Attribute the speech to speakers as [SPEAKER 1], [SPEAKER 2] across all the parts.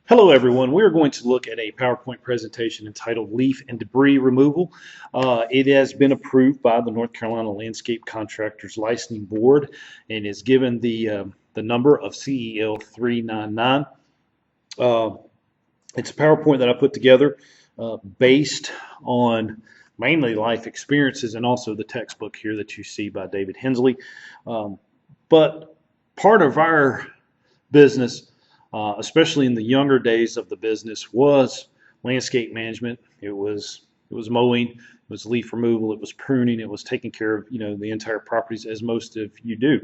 [SPEAKER 1] Hello everyone, we are going to look at a PowerPoint presentation entitled Leaf and Debris Removal. It has been approved by the North Carolina Landscape Contractors Licensing Board and is given the number of CEL 399. It's a PowerPoint that I put together based on mainly life experiences and also the textbook here that you see by David Hensley. But part of our business, especially in the younger days of the business, was landscape management. It was mowing, it was leaf removal, it was pruning, it was taking care of the entire properties, as most of you do.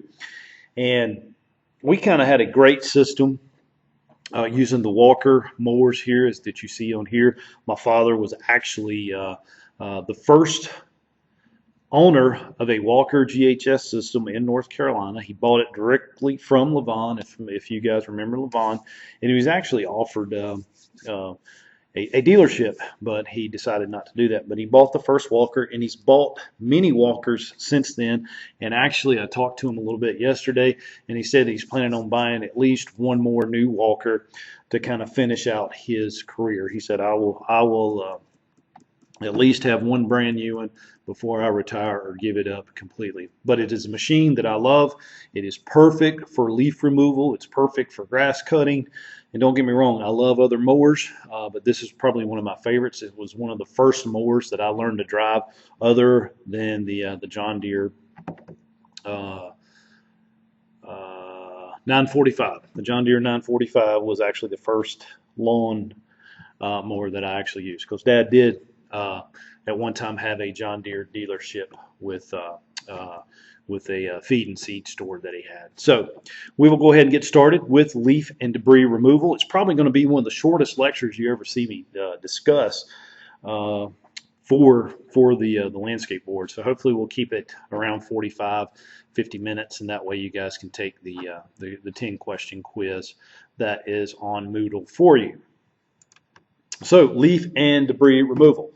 [SPEAKER 1] And we kind of had a great system using the Walker mowers here, as that you see on here. My father was actually the first owner of a Walker GHS system in North Carolina. He bought it directly from Levon, if you guys remember Levon, and he was actually offered a dealership, but he decided not to do that. But he bought the first Walker, and he's bought many Walkers since then. And actually, I talked to him a little bit yesterday, and he said he's planning on buying at least one more new Walker to kind of finish out his career. He said, I will at least have one brand new one before I retire or give it up completely. But it is a machine that I love. It is perfect for leaf removal. It's perfect for grass cutting. And don't get me wrong, I love other mowers, but this is probably one of my favorites. It was one of the first mowers that I learned to drive, other than the John Deere 945. The John Deere 945 was actually the first lawn mower that I actually used, because Dad did at one time have a John Deere dealership with a feed and seed store that he had. So we will go ahead and get started with leaf and debris removal. It's probably going to be one of the shortest lectures you ever see me discuss for the landscape board. So hopefully we'll keep it around 45, 50 minutes, and that way you guys can take the 10-question quiz that is on Moodle for you. So leaf and debris removal.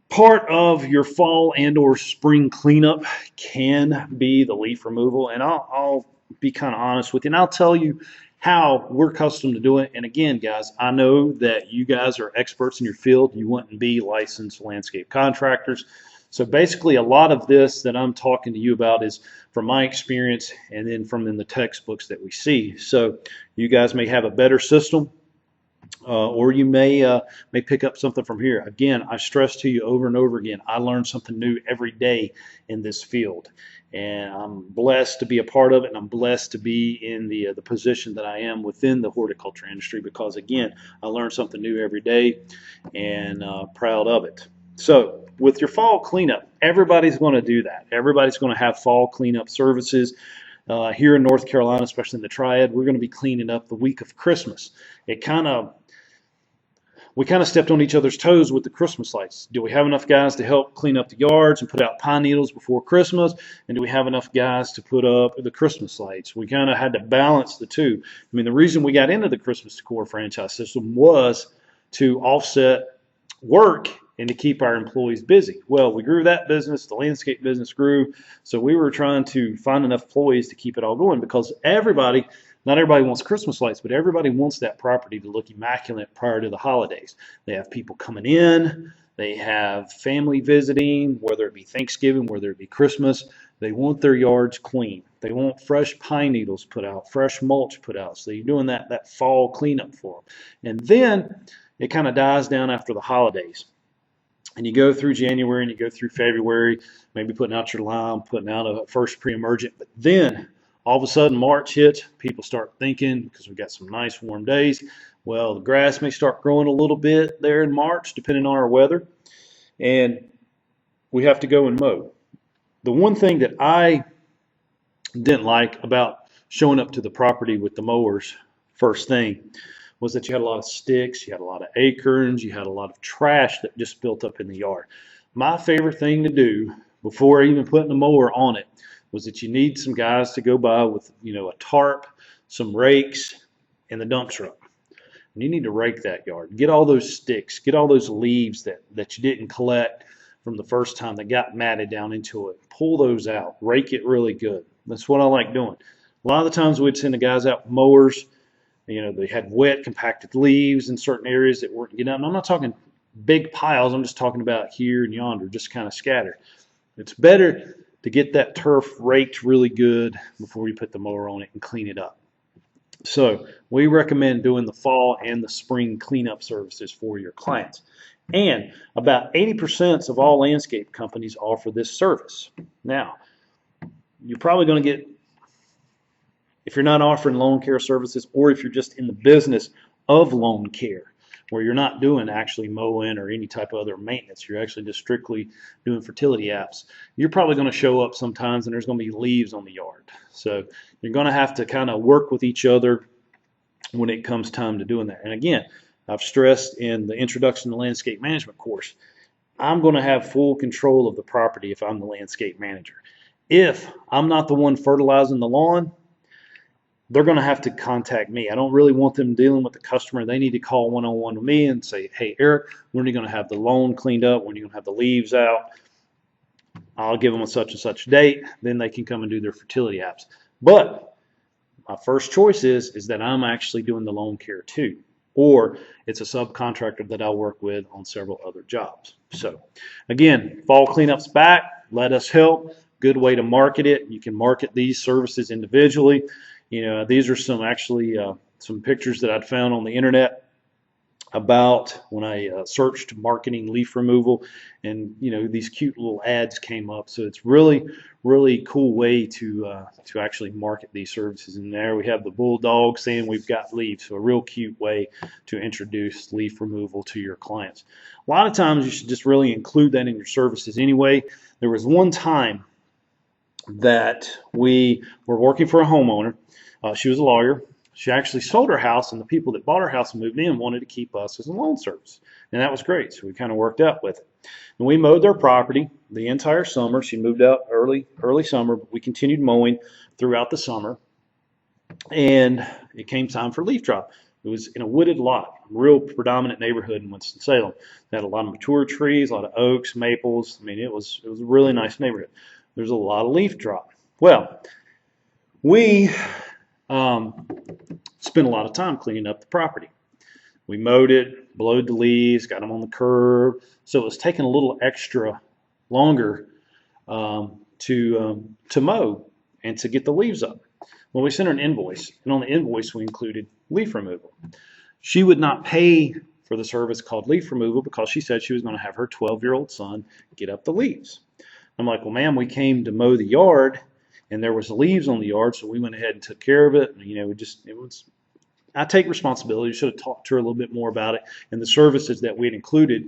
[SPEAKER 1] Part of your fall and or spring cleanup can be the leaf removal, and I'll be kind of honest with you, and I'll tell you how we're accustomed to doing it. And again, guys, I know that you guys are experts in your field. You wouldn't be licensed landscape contractors. So basically, a lot of this that I'm talking to you about is from my experience and then from in the textbooks that we see. So you guys may have a better system, or you may pick up something from here. Again, I stress to you over and over again, I learn something new every day in this field, and I'm blessed to be a part of it, and I'm blessed to be in the position that I am within the horticulture industry, because again, I learn something new every day, and proud of it. So with your fall cleanup, everybody's going to do that. Everybody's going to have fall cleanup services. Here in North Carolina, especially in the Triad, we're going to be cleaning up the week of Christmas. We kind of stepped on each other's toes with the Christmas lights. Do we have enough guys to help clean up the yards and put out pine needles before Christmas? And do we have enough guys to put up the Christmas lights? We kind of had to balance the two. I mean, the reason we got into the Christmas Decor franchise system was to offset work and to keep our employees busy. Well, we grew that business, the landscape business grew, so we were trying to find enough employees to keep it all going, because not everybody wants Christmas lights, but everybody wants that property to look immaculate prior to the holidays. They have people coming in, they have family visiting, whether it be Thanksgiving, whether it be Christmas. They want their yards clean. They want fresh pine needles put out, fresh mulch put out. So you're doing that fall cleanup for them. And then it kind of dies down after the holidays. And you go through January and you go through February, maybe putting out your lime, putting out a first pre-emergent. But then all of a sudden March hits, people start thinking, because we've got some nice warm days, well, the grass may start growing a little bit there in March, depending on our weather, and we have to go and mow. The one thing that I didn't like about showing up to the property with the mowers first thing was that you had a lot of sticks, you had a lot of acorns, you had a lot of trash that just built up in the yard. My favorite thing to do before even putting the mower on it was that you need some guys to go by with a tarp, some rakes, and the dump truck. And you need to rake that yard. Get all those sticks, get all those leaves that you didn't collect from the first time that got matted down into it. Pull those out, rake it really good. That's what I like doing. A lot of the times we'd send the guys out with mowers. They had wet, compacted leaves in certain areas that weren't getting up. And I'm not talking big piles. I'm just talking about here and yonder, just kind of scattered. It's better to get that turf raked really good before you put the mower on it and clean it up. So we recommend doing the fall and the spring cleanup services for your clients. And about 80% of all landscape companies offer this service. Now, you're probably going to get, if you're not offering lawn care services, or if you're just in the business of lawn care, where you're not doing actually mowing or any type of other maintenance, you're actually just strictly doing fertility apps, you're probably going to show up sometimes and there's going to be leaves on the yard. So you're going to have to kind of work with each other when it comes time to doing that. And again, I've stressed in the Introduction to Landscape Management course, I'm going to have full control of the property if I'm the landscape manager. If I'm not the one fertilizing the lawn, they're going to have to contact me. I don't really want them dealing with the customer. They need to call one-on-one with me and say, hey, Eric, when are you going to have the lawn cleaned up? When are you going to have the leaves out? I'll give them a such and such date. Then they can come and do their fertility apps. But my first choice is that I'm actually doing the lawn care too. Or it's a subcontractor that I'll work with on several other jobs. So again, fall cleanup's back. Let us help. Good way to market it. You can market these services individually. These are some some pictures that I'd found on the internet about when I searched marketing leaf removal, and these cute little ads came up. So it's really cool way to actually market these services. And there we have the bulldog saying we've got leaves. So a real cute way to introduce leaf removal to your clients. A lot of times you should just really include that in your services anyway. There was one time that we were working for a homeowner. She was a lawyer. She actually sold her house, and the people that bought her house and moved in wanted to keep us as a loan service. And that was great, so we kind of worked out with it. And we mowed their property the entire summer. She moved out early summer, but we continued mowing throughout the summer. And it came time for leaf drop. It was in a wooded lot, a real predominant neighborhood in Winston-Salem. It had a lot of mature trees, a lot of oaks, maples. I mean, it was a really nice neighborhood. There's a lot of leaf drop. Well, we spent a lot of time cleaning up the property. We mowed it, blowed the leaves, got them on the curb. So it was taking a little extra longer to mow and to get the leaves up. Well, we sent her an invoice, and on the invoice we included leaf removal. She would not pay for the service called leaf removal because she said she was going to have her 12-year-old son get up the leaves. I'm like, well, ma'am, we came to mow the yard, and there was leaves on the yard, so we went ahead and took care of it. And, I take responsibility. Should have talked to her a little bit more about it and the services that we had included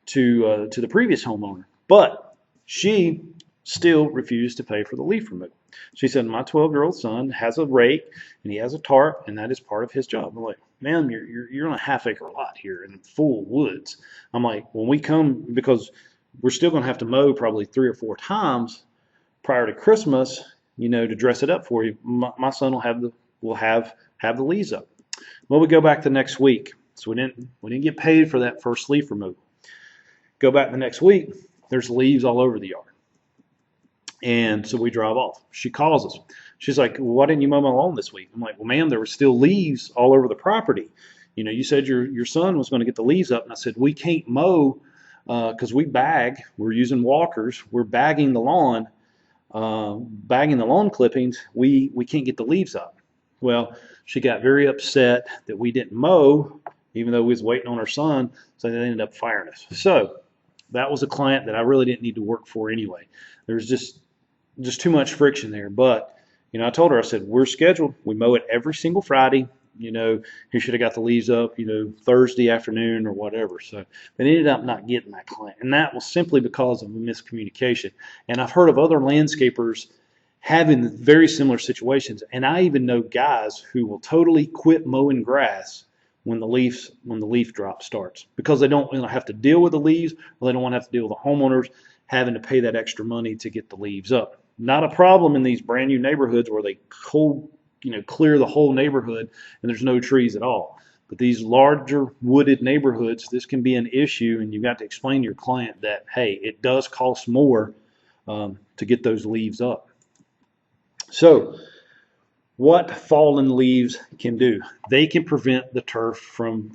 [SPEAKER 1] to the previous homeowner. But she still refused to pay for the leaf removal. She said, my 12-year-old son has a rake and he has a tarp, and that is part of his job. I'm like, ma'am, you're on a half-acre lot here in full woods. I'm like, when we come, because we're still going to have to mow probably 3 or 4 times prior to Christmas, to dress it up for you. My son will have the leaves up. Well, we go back the next week. So we didn't get paid for that first leaf removal. Go back the next week, there's leaves all over the yard. And so we drive off. She calls us. She's like, well, why didn't you mow my lawn this week? I'm like, well, ma'am, there were still leaves all over the property. You said your son was going to get the leaves up. And I said, we can't mow because we bag. We're using walkers. We're bagging the lawn. Bagging the lawn clippings, we can't get the leaves up. Well, she got very upset that we didn't mow, even though we was waiting on her son, so they ended up firing us. So that was a client that I really didn't need to work for anyway. There's just too much friction there. But I told her, I said, we're scheduled. We mow it every single Friday. He should have got the leaves up, Thursday afternoon or whatever. So they ended up not getting that client. And that was simply because of a miscommunication. And I've heard of other landscapers having very similar situations. And I even know guys who will totally quit mowing grass when the leaf drop starts, because they don't want to have to deal with the leaves, or they don't want to have to deal with the homeowners having to pay that extra money to get the leaves up. Not a problem in these brand new neighborhoods where they clear the whole neighborhood and there's no trees at all. But these larger wooded neighborhoods, this can be an issue, and you've got to explain to your client that, hey, it does cost more to get those leaves up. So what fallen leaves can do. They can prevent the turf from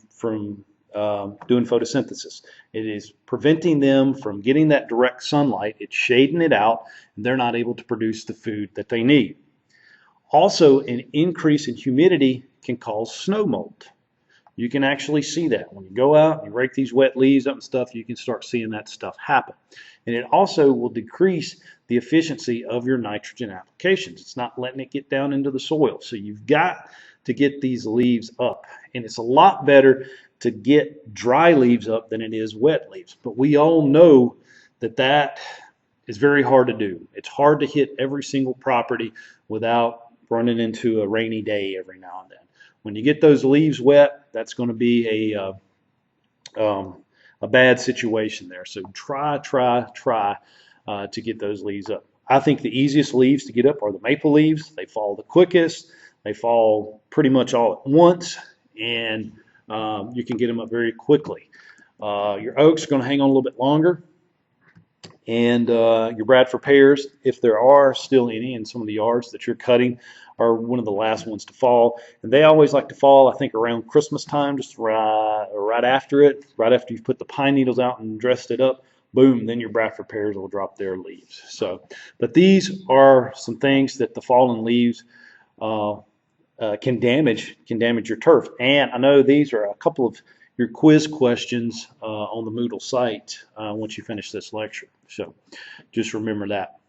[SPEAKER 1] doing photosynthesis. It is preventing them from getting that direct sunlight. It's shading it out, and they're not able to produce the food that they need. Also, an increase in humidity can cause snow mold. You can actually see that. When you go out and you rake these wet leaves up and stuff, you can start seeing that stuff happen. And it also will decrease the efficiency of your nitrogen applications. It's not letting it get down into the soil. So you've got to get these leaves up. And it's a lot better to get dry leaves up than it is wet leaves. But we all know that that is very hard to do. It's hard to hit every single property without running into a rainy day every now and then. When you get those leaves wet, that's going to be a bad situation there. So try to get those leaves up. I think the easiest leaves to get up are the maple leaves. They fall the quickest. They fall pretty much all at once, and you can get them up very quickly. Your oaks are going to hang on a little bit longer, and your Bradford pears, if there are still any in some of the yards that you're cutting, are one of the last ones to fall. And they always like to fall, I think, around Christmas time, just right after it, right after you've put the pine needles out and dressed it up. Boom, then your Bradford pears will drop their leaves. So, but these are some things that the fallen leaves can damage your turf. And I know these are a couple of your quiz questions on the Moodle site once you finish this lecture. So just remember that.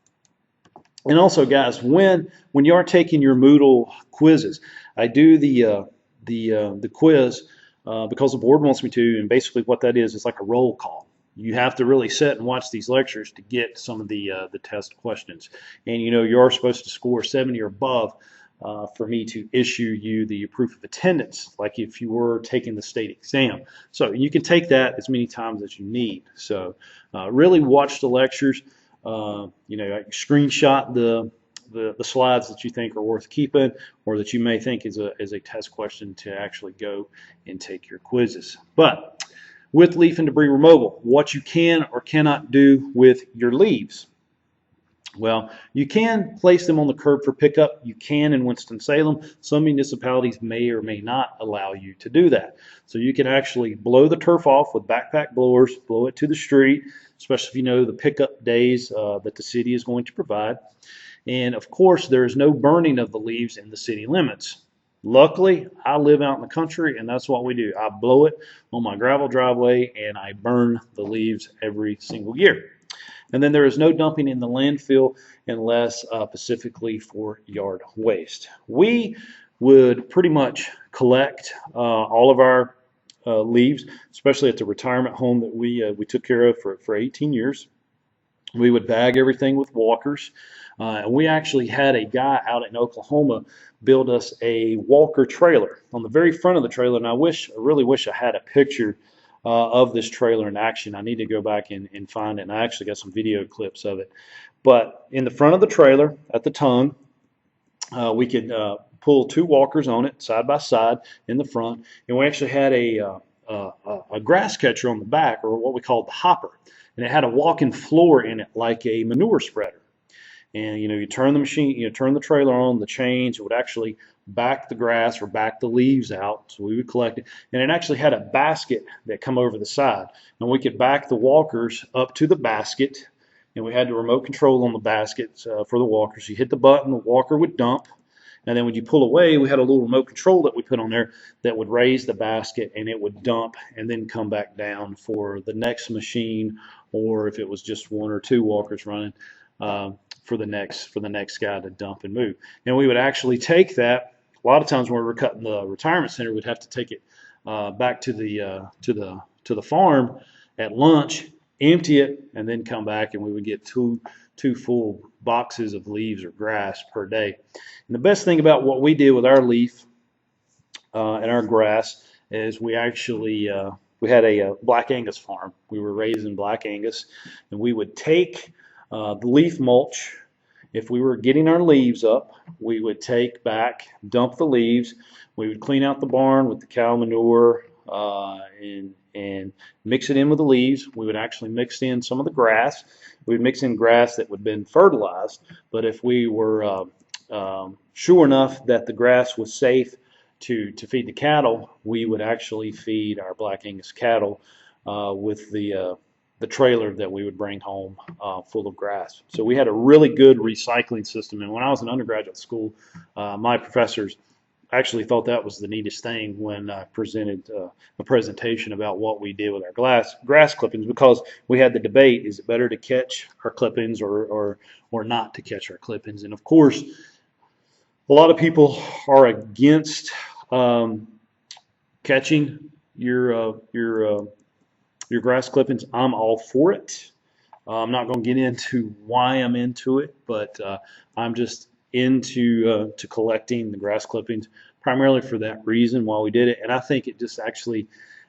[SPEAKER 1] And also, guys, when you are taking your Moodle quizzes, I do the quiz because the board wants me to, and basically what that is like a roll call. You have to really sit and watch these lectures to get some of the test questions. And you know, you are supposed to score 70 or above for me to issue you the proof of attendance, like if you were taking the state exam. So you can take that as many times as you need. So really watch the lectures. You know, screenshot the slides that you think are worth keeping, or that you may think is a test question to actually go and take your quizzes. But with leaf and debris removal, what you can or cannot do with your leaves. Well, you can place them on the curb for pickup. You can in Winston-Salem. Some municipalities may or may not allow you to do that. So you can actually blow the turf off with backpack blowers, blow it to the street, especially if you know the pickup days that the city is going to provide. And of course, there is no burning of the leaves in the city limits. Luckily, I live out in the country, and that's what we do. I blow it on my gravel driveway, and I burn the leaves every single year. And then there is no dumping in the landfill unless specifically for yard waste. We would pretty much collect all of our leaves, especially at the retirement home that we took care of for 18 years. We would bag everything with walkers. And we actually had a guy out in Oklahoma build us a walker trailer on the very front of the trailer. And I really wish I had a picture of this trailer in action. I need to go back and find it. And I actually got some video clips of it. But in the front of the trailer, at the tongue, we could pull two walkers on it side by side in the front. And we actually had a grass catcher on the back, or what we called the hopper. And it had a walk-in floor in it like a manure spreader. And you know, you turn the machine, you turn the trailer on, the chains, it would actually back the grass or back the leaves out. So we would collect it. And it actually had a basket that come over the side. And we could back the walkers up to the basket. And we had the remote control on the basket for the walkers. You hit the button, the walker would dump. And then when you pull away, we had a little remote control that we put on there that would raise the basket, and it would dump and then come back down for the next machine, or if it was just one or two walkers running, for the next guy to dump and move. And we would actually take that. A lot of times when we were cutting the retirement center, we'd have to take it back to the farm at lunch, empty it, and then come back, and we would get two full boxes of leaves or grass per day. And the best thing about what we did with our leaf and our grass is we actually we had a Black Angus farm. We were raising Black Angus, and we would take the leaf mulch. If we were getting our leaves up, we would take back, dump the leaves. We would clean out the barn with the cow manure and mix it in with the leaves. We would actually mix in some of the grass. We would mix in grass that would have been fertilized. But if we were sure enough that the grass was safe to feed the cattle, we would actually feed our Black Angus cattle with the trailer that we would bring home full of grass. So we had a really good recycling system. And when I was in undergraduate school, my professors actually thought that was the neatest thing when I presented a presentation about what we did with our grass clippings, because we had the debate: is it better to catch our clippings or not to catch our clippings? And of course, a lot of people are against catching your grass clippings. I'm all for it. I'm not going to get into why I'm into it, but I'm just into to collecting the grass clippings primarily for that reason why we did it. And I think it just actually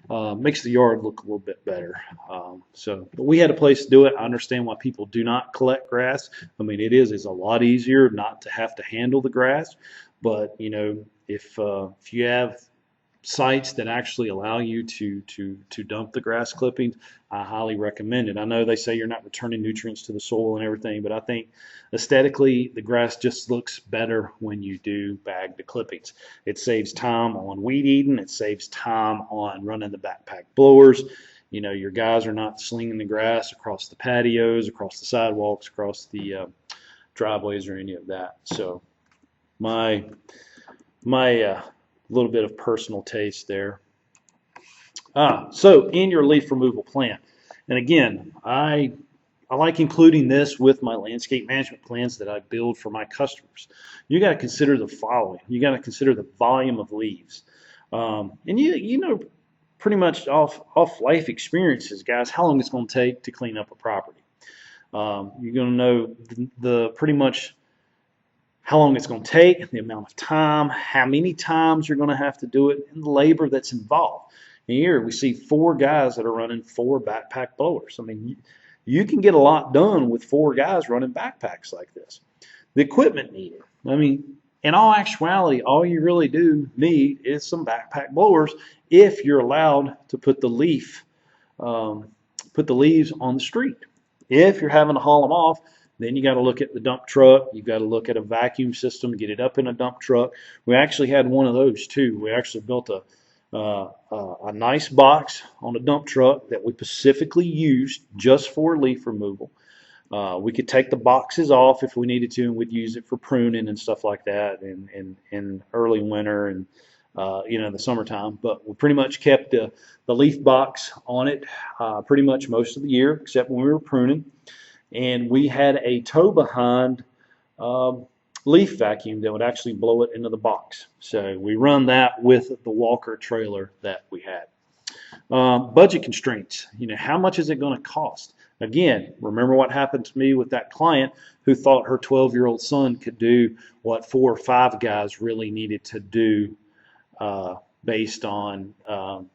[SPEAKER 1] makes the yard look a little bit better. But we had a place to do it. I understand why people do not collect grass. I mean, it's a lot easier not to have to handle the grass. But you know, if you have sites that actually allow you to dump the grass clippings, I highly recommend it. I know they say you're not returning nutrients to the soil and everything, but I think aesthetically the grass just looks better when you do bag the clippings. It saves time on weed eating. It saves time on running the backpack blowers. You know, your guys are not slinging the grass across the patios, across the sidewalks, across the driveways or any of that. So my little bit of personal taste there. So in your leaf removal plan, and again, I like including this with my landscape management plans that I build for my customers. You got to consider the following. You got to consider the volume of leaves, and you know pretty much off life experiences, guys, how long it's going to take to clean up a property. You're going to know the pretty much how long it's going to take, the amount of time, how many times you're going to have to do it, and the labor that's involved. And here we see 4 guys that are running 4 backpack blowers. I mean, you can get a lot done with 4 guys running backpacks like this. The equipment needed. I mean, in all actuality, all you really do need is some backpack blowers if you're allowed to put the leaves on the street. If you're having to haul them off, then you got to look at the dump truck. You've got to look at a vacuum system, get it up in a dump truck. We actually had one of those too. We actually built a nice box on a dump truck that we specifically used just for leaf removal. We could take the boxes off if we needed to, and we'd use it for pruning and stuff like that in early winter and the summertime. But we pretty much kept the leaf box on it pretty much most of the year, except when we were pruning. And we had a tow behind leaf vacuum that would actually blow it into the box. So we run that with the Walker trailer that we had. Budget constraints. You know, how much is it going to cost? Again, remember what happened to me with that client who thought her 12-year-old son could do what 4 or 5 guys really needed to do based on the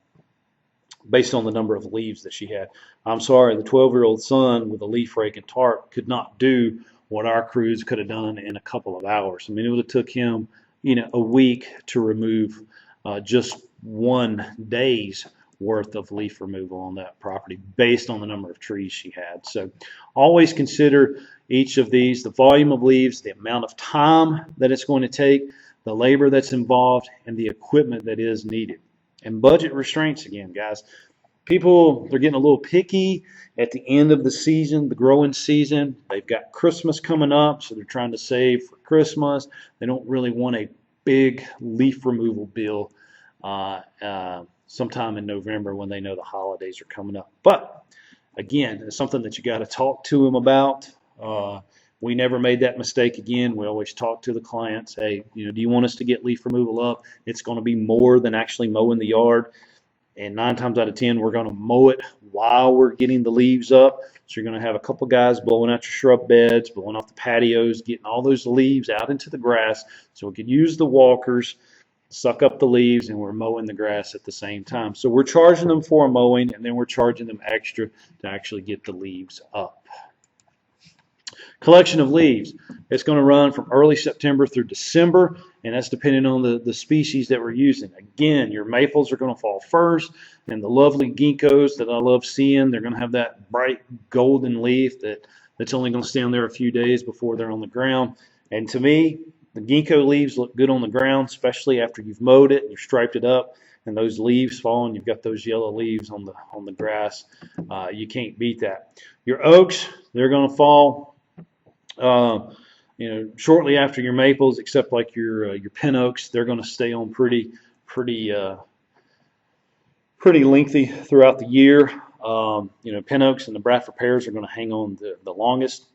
[SPEAKER 1] number of leaves that she had. I'm sorry, the 12-year-old son with a leaf rake and tarp could not do what our crews could have done in a couple of hours. I mean, it would have took him, a week to remove just 1 day's worth of leaf removal on that property based on the number of trees she had. So always consider each of these, the volume of leaves, the amount of time that it's going to take, the labor that's involved, and the equipment that is needed. And budget restraints again, guys. People, they're getting a little picky at the end of the season, the growing season. They've got Christmas coming up, so they're trying to save for Christmas. They don't really want a big leaf removal bill sometime in November when they know the holidays are coming up. But again, it's something that you got to talk to them about. We never made that mistake again. We always talk to the clients. Hey, do you want us to get leaf removal up? It's going to be more than actually mowing the yard. And 9 times out of 10, we're going to mow it while we're getting the leaves up. So you're going to have a couple guys blowing out your shrub beds, blowing off the patios, getting all those leaves out into the grass so we could use the walkers, suck up the leaves, and we're mowing the grass at the same time. So we're charging them for a mowing, and then we're charging them extra to actually get the leaves up. Collection of leaves. It's going to run from early September through December, and that's depending on the species that we're using. Again, your maples are going to fall first, and the lovely ginkgos that I love seeing, they're going to have that bright golden leaf that's only going to stay on there a few days before they're on the ground. And to me, The ginkgo leaves look good on the ground, especially after you've mowed it and you've striped it up, and those leaves fall and you've got those yellow leaves on the grass. You can't beat that. Your oaks, they're going to fall, shortly after your maples, except like your pin oaks, they're going to stay on pretty pretty lengthy throughout the year. Pin oaks and the Bradford pears are going to hang on the longest.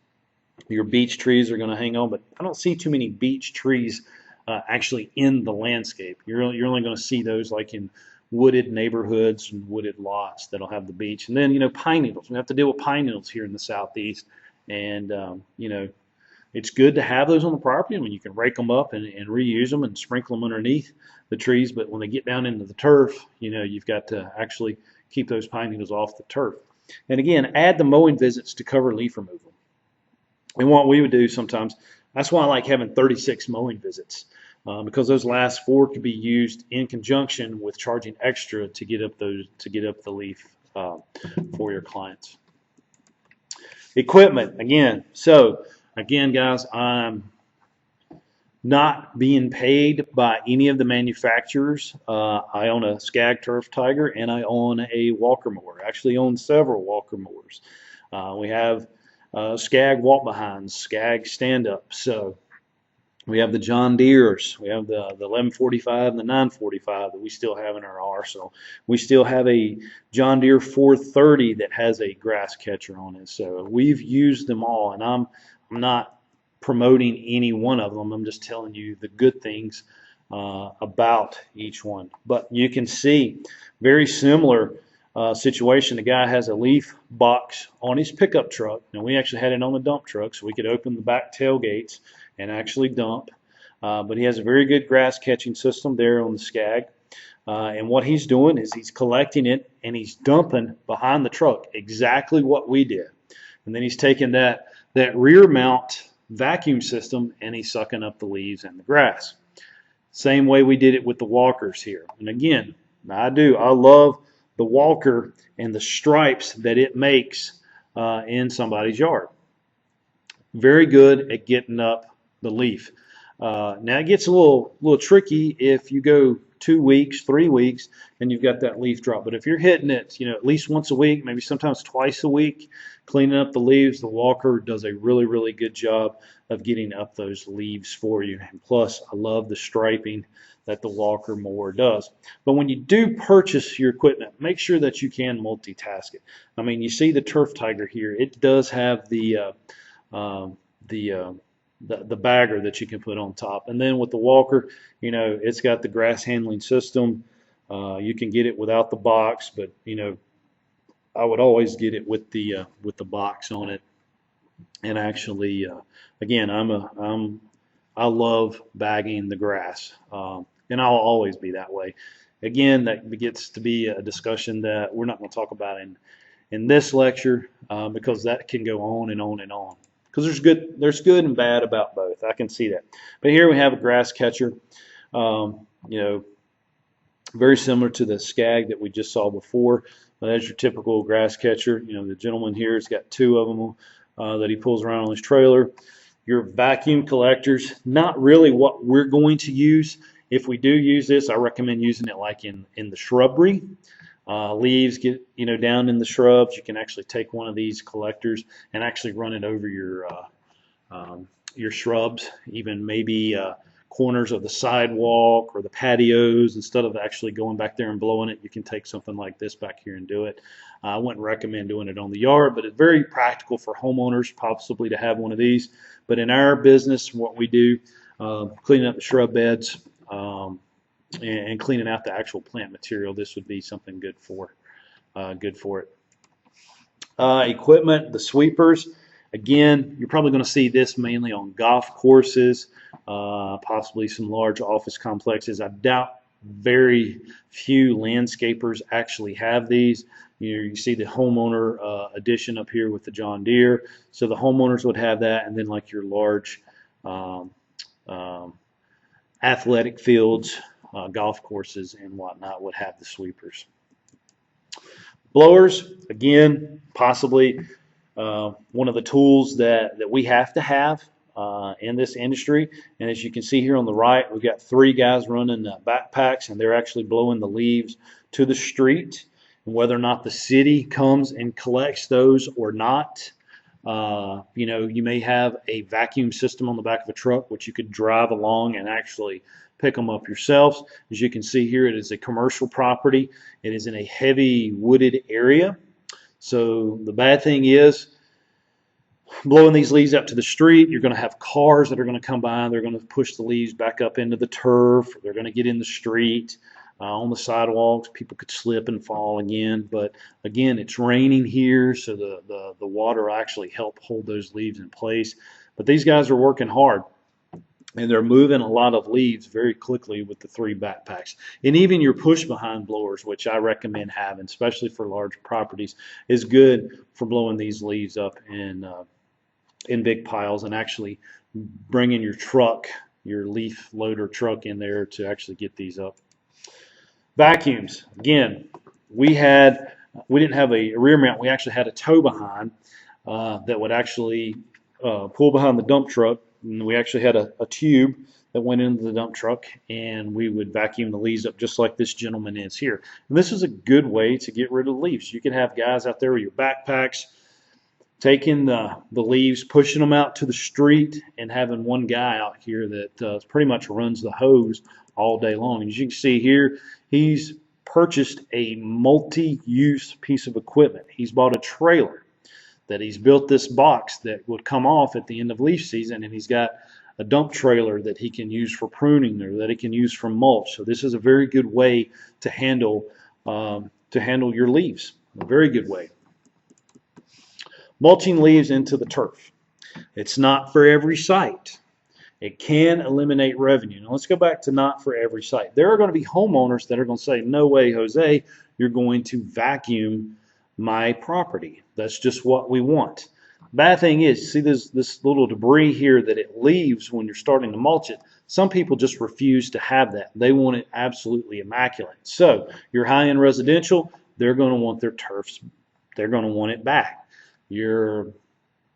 [SPEAKER 1] Your beech trees are going to hang on, but I don't see too many beech trees actually in the landscape. You're only going to see those like in wooded neighborhoods and wooded lots that'll have the beech. And then, pine needles. We have to deal with pine needles here in the southeast. And, it's good to have those on the property. I mean, you can rake them up and reuse them and sprinkle them underneath the trees. But when they get down into the turf, you've got to actually keep those pine needles off the turf. And again, add the mowing visits to cover leaf removal. And what we would do sometimes, that's why I like having 36 mowing visits, because those last 4 could be used in conjunction with charging extra to get up the leaf for your clients. Equipment again. So again, guys, I'm not being paid by any of the manufacturers. I own a Skag Turf Tiger and I own a Walker mower. I actually own several Walker mowers. We have Skag walk-behinds, Skag stand-ups. So we have the John Deeres. We have the 1145 and the 945 that we still have in our arsenal. We still have a John Deere 430 that has a grass catcher on it. So we've used them all, and I'm not promoting any one of them. I'm just telling you the good things about each one. But you can see very similar situation. The guy has a leaf box on his pickup truck. Now we actually had it on the dump truck, so we could open the back tailgates and actually dump. But he has a very good grass catching system there on the Skag. And what he's doing is he's collecting it and he's dumping behind the truck exactly what we did. And then he's taking that rear mount vacuum system and he's sucking up the leaves and the grass. Same way we did it with the walkers here. And again, I love the walker and the stripes that it makes in somebody's yard. Very good at getting up the leaf. Now it gets a little tricky if you go 2 weeks, 3 weeks, and you've got that leaf drop. But if you're hitting it, at least once a week, maybe sometimes twice a week, cleaning up the leaves, the walker does a really, really good job of getting up those leaves for you. And plus, I love the striping that the walker mower does. But when you do purchase your equipment, make sure that you can multitask it. I mean, you see the Turf Tiger here. It does have the bagger that you can put on top. And then with the walker, it's got the grass handling system. You can get it without the box, but I would always get it with the box on it. And actually, again, I love bagging the grass, and I'll always be that way. Again, that gets to be a discussion that we're not going to talk about in this lecture, because that can go on and on and on. Because there's good and bad about both. I can see that. But here we have a grass catcher, very similar to the Skag that we just saw before. That's your typical grass catcher. The gentleman here has got 2 of them that he pulls around on his trailer. Your vacuum collectors, not really what we're going to use. If we do use this, I recommend using it like in the shrubbery. Leaves get down in the shrubs. You can actually take one of these collectors and actually run it over your shrubs, even maybe corners of the sidewalk or the patios. Instead of actually going back there and blowing it, you can take something like this back here and do it. I wouldn't recommend doing it on the yard, but it's very practical for homeowners possibly to have one of these. But in our business, what we do, cleaning up the shrub beds, and cleaning out the actual plant material, this would be something good for it. Equipment, the sweepers. Again, you're probably going to see this mainly on golf courses, possibly some large office complexes. I doubt very few landscapers actually have these. You see the homeowner edition up here with the John Deere. So the homeowners would have that, and then like your large athletic fields, golf courses and whatnot would have the sweepers. Blowers, again, possibly one of the tools that we have to have in this industry. And as you can see here on the right, we've got 3 guys running backpacks, and they're actually blowing the leaves to the street. And whether or not the city comes and collects those or not, you know, you may have a vacuum system on the back of a truck, which you could drive along and actually pick them up yourselves. As you can see here, it is a commercial property. It is in a heavy wooded area. So the bad thing is, blowing these leaves out to the street, you're going to have cars that are going to come by. They're going to push the leaves back up into the turf. They're going to get in the street, on the sidewalks. People could slip and fall again. But again, it's raining here, so the water will actually help hold those leaves in place. But these guys are working hard, and they're moving a lot of leaves very quickly with the 3 backpacks. And even your push-behind blowers, which I recommend having, especially for large properties, is good for blowing these leaves up in big piles and actually bringing your truck, your leaf loader truck in there to actually get these up. Vacuums. Again, we didn't have a rear mount. We actually had a tow behind that would actually pull behind the dump truck. And we actually had a tube that went into the dump truck, and we would vacuum the leaves up just like this gentleman is here. And this is a good way to get rid of the leaves. You can have guys out there with your backpacks taking the leaves, pushing them out to the street, and having one guy out here that pretty much runs the hose all day long. And as you can see here, he's purchased a multi-use piece of equipment. He's bought a trailer that he's built this box that would come off at the end of leaf season, and he's got a dump trailer that he can use for pruning or that he can use for mulch. So this is a very good way to handle your leaves. A very good way. Mulching leaves into the turf. It's not for every site. It can eliminate revenue. Now let's go back to not for every site. There are going to be homeowners that are going to say, no way, Jose, you're going to vacuum my property. That's just what we want. Bad thing is, see this little debris here that it leaves when you're starting to mulch it. Some people just refuse to have that. They want it absolutely immaculate. So your high-end residential, they're going to want their turfs. They're going to want it back. Your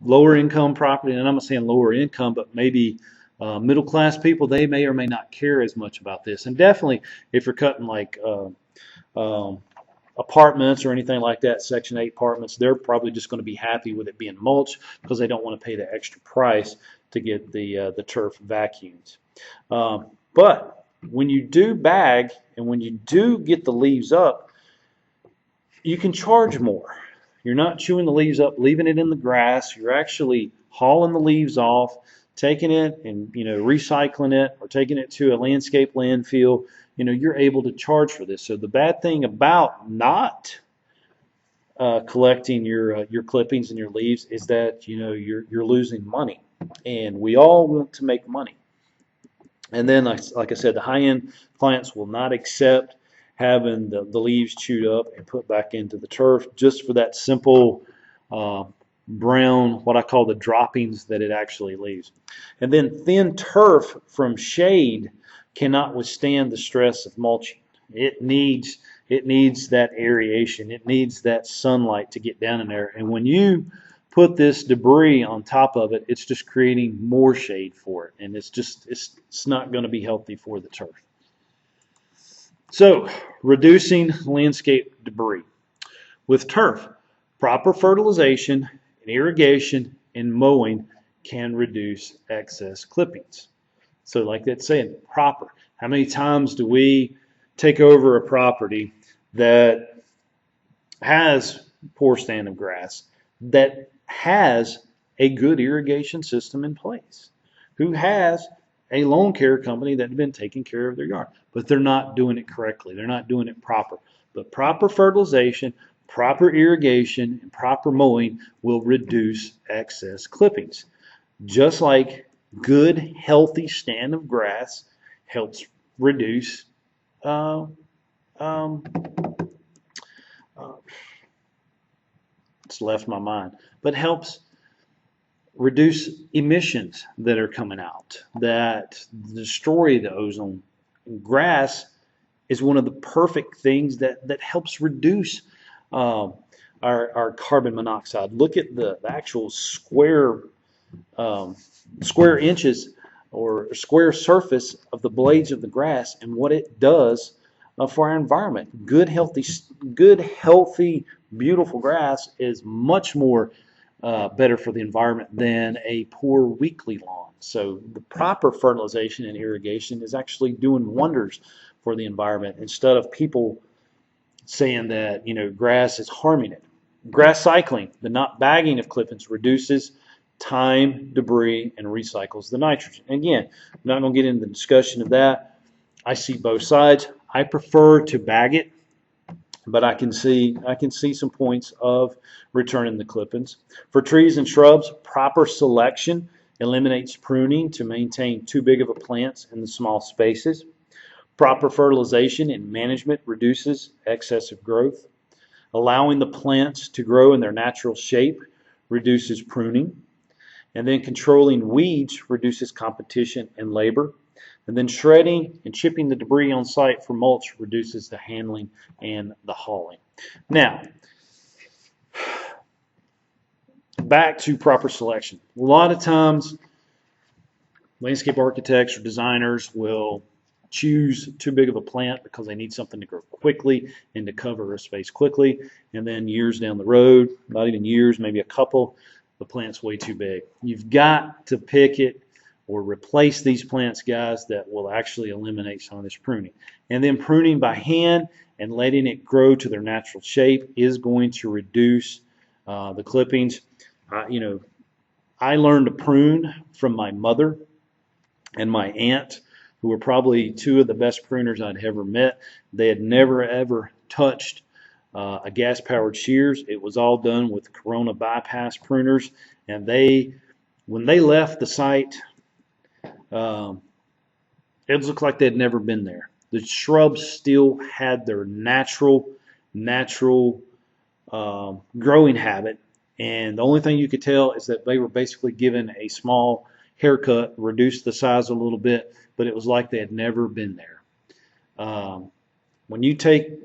[SPEAKER 1] lower income property, and I'm not saying lower income, but maybe middle class people, they may or may not care as much about this. And definitely if you're cutting like apartments or anything like that, Section 8 apartments, they're probably just going to be happy with it being mulched because they don't want to pay the extra price to get the turf vacuumed. But when you do bag and when you do get the leaves up, you can charge more. You're not chewing the leaves up, leaving it in the grass. You're actually hauling the leaves off, taking it and recycling it, or taking it to a landscape landfill. You're able to charge for this. So the bad thing about not collecting your clippings and your leaves is that you're losing money, and we all want to make money. And then, like I said, the high-end clients will not accept having the leaves chewed up and put back into the turf just for that simple brown, what I call the droppings that it actually leaves. And then thin turf from shade cannot withstand the stress of mulching. It needs that aeration. It needs that sunlight to get down in there. And when you put this debris on top of it, it's just creating more shade for it. And it's not going to be healthy for the turf. So, reducing landscape debris. With turf, proper fertilization and irrigation and mowing can reduce excess clippings. So like that's saying, proper. How many times do we take over a property that has poor stand of grass, that has a good irrigation system in place, who has a lawn care company that has been taking care of their yard, but they're not doing it correctly. They're not doing it proper. But proper fertilization, proper irrigation, and proper mowing will reduce excess clippings. Just like good, healthy stand of grass helps reduce it's left my mind, but helps reduce emissions that are coming out that destroy the ozone. Grass is one of the perfect things that helps reduce our carbon monoxide. Look at the actual square square inches or square surface of the blades of the grass and what it does for our environment. Good, healthy, beautiful grass is much more better for the environment than a poor, weakly lawn. So the proper fertilization and irrigation is actually doing wonders for the environment instead of people saying that grass is harming it. Grass cycling, the not bagging of clippings, reduces time, debris, and recycles the nitrogen. And again, I'm not going to get into the discussion of that. I see both sides. I prefer to bag it, but I can see some points of returning the clippings. For trees and shrubs, proper selection eliminates pruning to maintain too big of a plants in the small spaces. Proper fertilization and management reduces excessive growth. Allowing the plants to grow in their natural shape reduces pruning. And then controlling weeds reduces competition and labor. And then shredding and chipping the debris on site for mulch reduces the handling and the hauling. Now, back to proper selection. A lot of times, landscape architects or designers will choose too big of a plant because they need something to grow quickly and to cover a space quickly. And then years down the road, not even years, maybe a couple, the plant's way too big. You've got to pick it or replace these plants, guys, that will actually eliminate some of this pruning. And then pruning by hand and letting it grow to their natural shape is going to reduce the clippings. I learned to prune from my mother and my aunt, who were probably two of the best pruners I'd ever met. They had never, ever touched a gas-powered shears. It was all done with Corona bypass pruners. And when they left the site, it looked like they'd never been there. The shrubs still had their natural growing habit. And the only thing you could tell is that they were basically given a small haircut, reduced the size a little bit, but it was like they had never been there. When you take a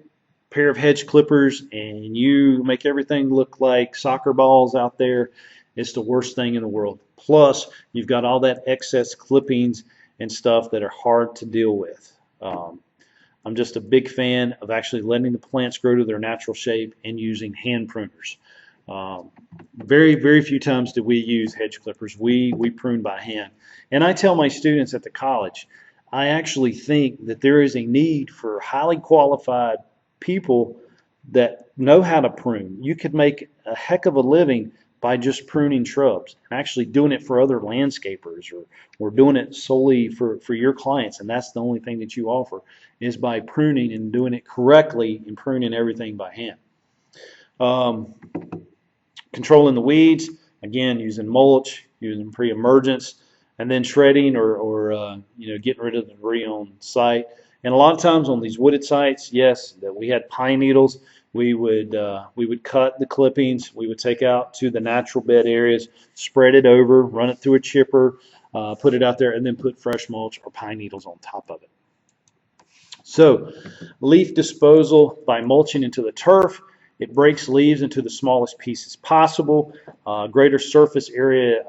[SPEAKER 1] pair of hedge clippers and you make everything look like soccer balls out there, it's the worst thing in the world. Plus, you've got all that excess clippings and stuff that are hard to deal with. I'm just a big fan of actually letting the plants grow to their natural shape and using hand pruners. Very, very few times do we use hedge clippers. We prune by hand. And I tell my students at the college, I actually think that there is a need for highly qualified people that know how to prune. You could make a heck of a living by just pruning shrubs, and actually doing it for other landscapers, or doing it solely for your clients, and that's the only thing that you offer, is by pruning and doing it correctly and pruning everything by hand. Controlling the weeds, again, using mulch, using pre-emergence, and then shredding or getting rid of the debris on site. And a lot of times on these wooded sites, yes, that we had pine needles, we would cut the clippings, we would take out to the natural bed areas, spread it over, run it through a chipper, put it out there, and then put fresh mulch or pine needles on top of it. So, leaf disposal by mulching into the turf. It breaks leaves into the smallest pieces possible. Greater surface area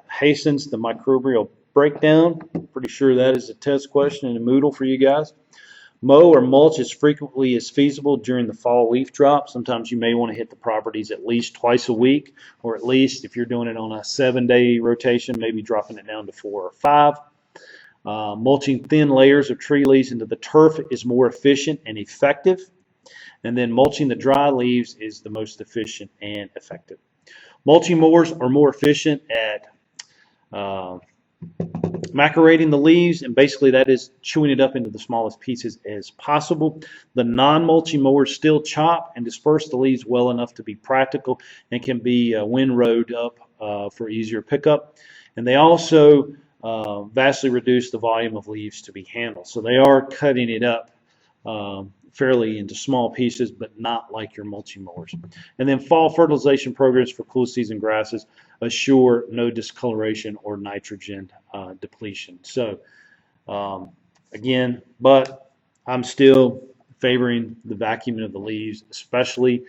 [SPEAKER 1] hastens the microbial breakdown. Pretty sure that is a test question in a Moodle for you guys. Mow or mulch as frequently as feasible during the fall leaf drop. Sometimes you may want to hit the properties at least twice a week, or at least if you're doing it on a 7-day rotation, maybe dropping it down to 4 or 5. Mulching thin layers of tree leaves into the turf is more efficient and effective. And then mulching the dry leaves is the most efficient and effective. Mulching mowers are more efficient at macerating the leaves, and basically that is chewing it up into the smallest pieces as possible. The non-mulching mowers still chop and disperse the leaves well enough to be practical and can be windrowed up for easier pickup. And they also vastly reduce the volume of leaves to be handled. So they are cutting it up fairly into small pieces, but not like your mulching mowers. And then fall fertilization programs for cool season grasses assure no discoloration or nitrogen depletion. So again, but I'm still favoring the vacuuming of the leaves, especially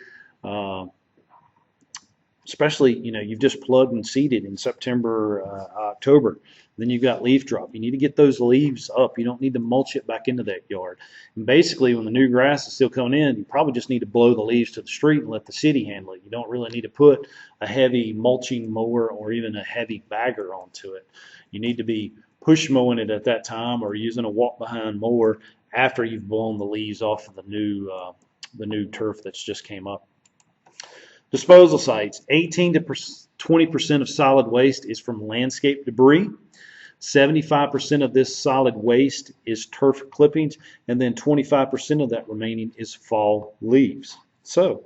[SPEAKER 1] especially, you've just plugged and seeded in September, October. Then you've got leaf drop. You need to get those leaves up. You don't need to mulch it back into that yard. And basically, when the new grass is still coming in, you probably just need to blow the leaves to the street and let the city handle it. You don't really need to put a heavy mulching mower or even a heavy bagger onto it. You need to be push mowing it at that time, or using a walk behind mower after you've blown the leaves off of the new turf that's just came up. Disposal sites: 18 to 20% of solid waste is from landscape debris. 75% of this solid waste is turf clippings, and then 25% of that remaining is fall leaves. So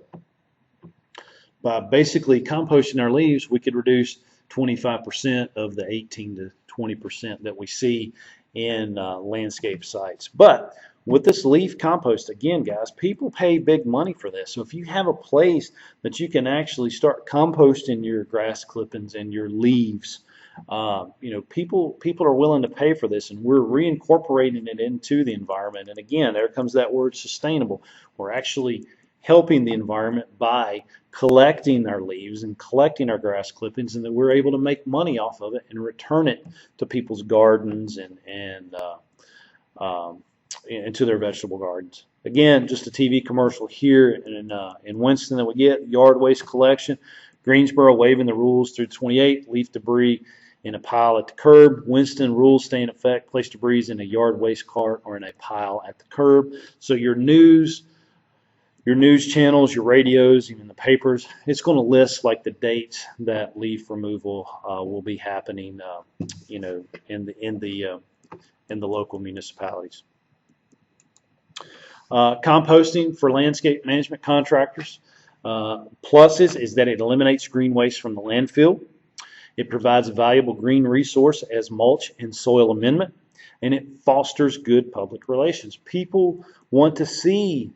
[SPEAKER 1] by basically composting our leaves, we could reduce 25% of the 18 to 20% that we see in landscape sites. But with this leaf compost, again, guys, people pay big money for this. So if you have a place that you can actually start composting your grass clippings and your leaves, people are willing to pay for this, and we're reincorporating it into the environment. And again, there comes that word sustainable. We're actually helping the environment by collecting our leaves and collecting our grass clippings, and that we're able to make money off of it and return it to people's gardens and into their vegetable gardens. Again, just a TV commercial here in Winston that we get: yard waste collection, Greensboro waiving the rules through 28, leaf debris in a pile at the curb. Winston, rules stay in effect, place debris in a yard waste cart or in a pile at the curb. So your news channels, your radios, even the papers, it's going to list like the dates that leaf removal will be happening, in the local municipalities. Composting for landscape management contractors. Pluses is that it eliminates green waste from the landfill. It provides a valuable green resource as mulch and soil amendment, and it fosters good public relations. People want to see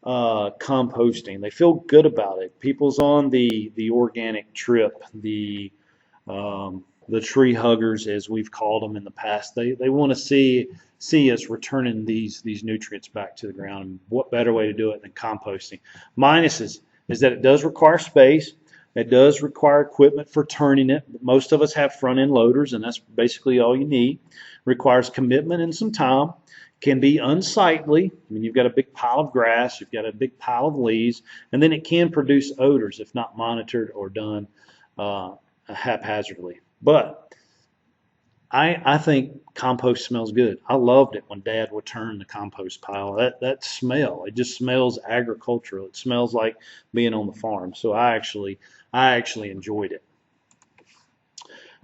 [SPEAKER 1] composting. They feel good about it. People's on the organic trip, the tree huggers, as we've called them in the past. They want to see us returning these nutrients back to the ground. And what better way to do it than composting? Minuses is that it does require space. It does require equipment for turning it. Most of us have front end loaders, and that's basically all you need. Requires commitment and some time. Can be unsightly. I mean, you've got a big pile of grass, you've got a big pile of leaves, and then it can produce odors if not monitored or done haphazardly. But I think compost smells good. I loved it when Dad would turn the compost pile. That smell, it just smells agricultural. It smells like being on the farm. So I actually enjoyed it.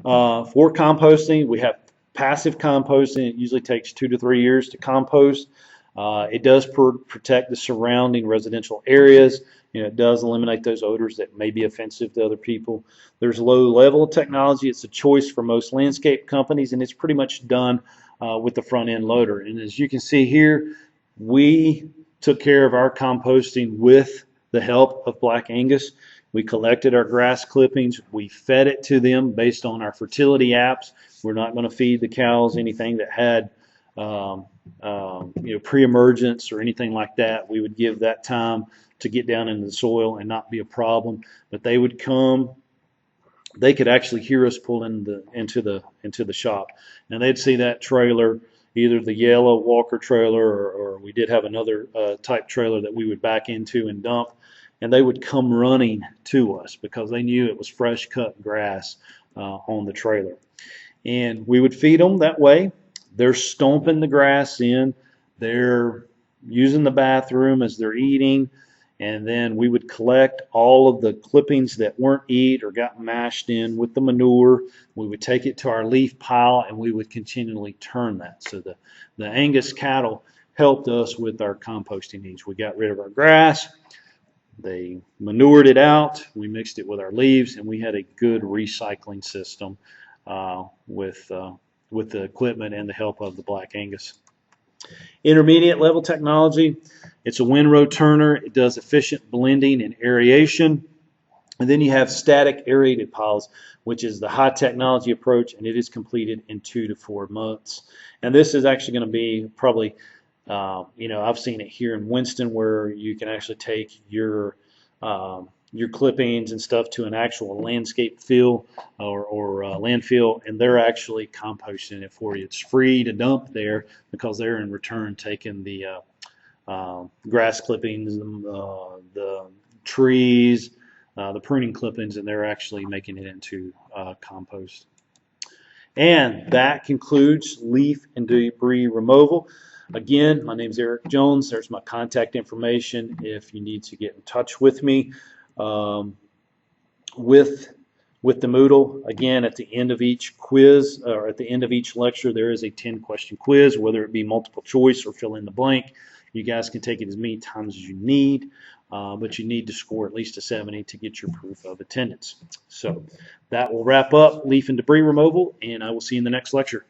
[SPEAKER 1] For composting, we have passive composting. It usually takes 2 to 3 years to compost. It does protect the surrounding residential areas. It does eliminate those odors that may be offensive to other people. There's low level of technology. It's a choice for most landscape companies, and it's pretty much done with the front end loader. And as you can see here, we took care of our composting with the help of Black Angus. We collected our grass clippings. We fed it to them based on our fertility apps. We're not going to feed the cows anything that had pre-emergence or anything like that. We would give that time to get down into the soil and not be a problem. But they would come. They could actually hear us pull into the shop, and they'd see that trailer, either the yellow Walker trailer, or we did have another type trailer that we would back into and dump, and they would come running to us because they knew it was fresh cut grass on the trailer. And we would feed them that way. They're stomping the grass in. They're using the bathroom as they're eating. And then we would collect all of the clippings that weren't eat or got mashed in with the manure. We would take it to our leaf pile, and we would continually turn that. So the Angus cattle helped us with our composting needs. We got rid of our grass. They manured it out. We mixed it with our leaves, and we had a good recycling system with the equipment and the help of the Black Angus. Intermediate level technology. It's a windrow turner. It does efficient blending and aeration. And then you have static aerated piles, which is the high technology approach, and it is completed in 2 to 4 months. And this is actually going to be probably, I've seen it here in Winston, where you can actually take your your clippings and stuff to an actual landscape fill or landfill, and they're actually composting it for you. It's free to dump there because they're in return taking the grass clippings, the trees, the pruning clippings, and they're actually making it into compost. And that concludes leaf and debris removal. Again, my name is Eric Jones. There's my contact information if you need to get in touch with me. With the Moodle, again, at the end of each quiz or at the end of each lecture, there is a 10-question quiz, whether it be multiple choice or fill in the blank. You guys can take it as many times as you need, but you need to score at least a 70 to get your proof of attendance. So that will wrap up leaf and debris removal, and I will see you in the next lecture.